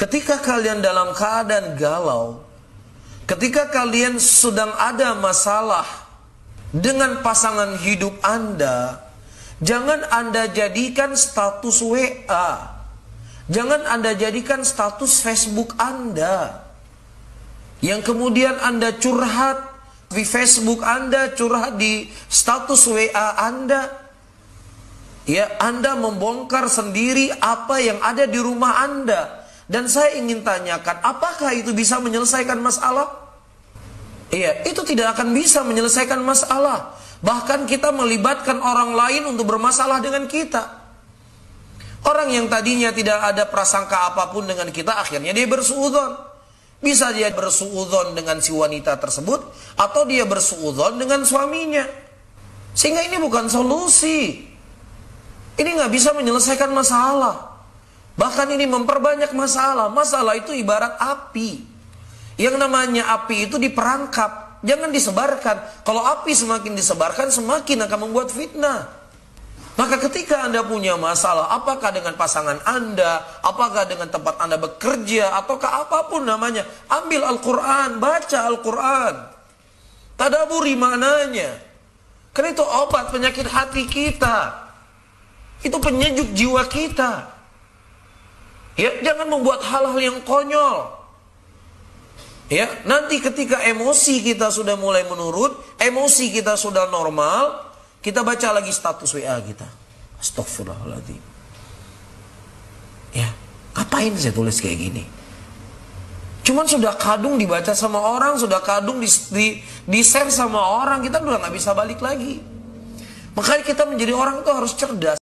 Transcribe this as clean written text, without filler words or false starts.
Ketika kalian dalam keadaan galau, ketika kalian sedang ada masalah dengan pasangan hidup Anda, jangan Anda jadikan status WA, jangan Anda jadikan status Facebook Anda, yang kemudian Anda curhat di Facebook Anda, curhat di status WA Anda. Ya, Anda membongkar sendiri apa yang ada di rumah Anda. Dan saya ingin tanyakan, apakah itu bisa menyelesaikan masalah? Iya, itu tidak akan bisa menyelesaikan masalah. Bahkan kita melibatkan orang lain untuk bermasalah dengan kita. Orang yang tadinya tidak ada prasangka apapun dengan kita, akhirnya dia bersuudzon. Bisa dia bersuudzon dengan si wanita tersebut, atau dia bersuudzon dengan suaminya. Sehingga ini bukan solusi. Ini nggak bisa menyelesaikan masalah. Bahkan ini memperbanyak masalah. Masalah itu ibarat api. Yang namanya api itu diperangkap, jangan disebarkan. Kalau api semakin disebarkan, semakin akan membuat fitnah. Maka ketika Anda punya masalah, apakah dengan pasangan Anda, apakah dengan tempat Anda bekerja, ataukah apapun namanya, ambil Al-Quran, baca Al-Quran, tadaburi maknanya. Karena itu obat penyakit hati kita. Itu penyejuk jiwa kita. Ya, jangan membuat hal-hal yang konyol. Ya, nanti ketika emosi kita sudah mulai menurun, emosi kita sudah normal, kita baca lagi status WA kita. Astagfirullahaladzim. Ya, ngapain saya tulis kayak gini? Cuman sudah kadung dibaca sama orang, sudah kadung di-share sama orang, kita udah nggak bisa balik lagi. Makanya kita menjadi orang itu harus cerdas.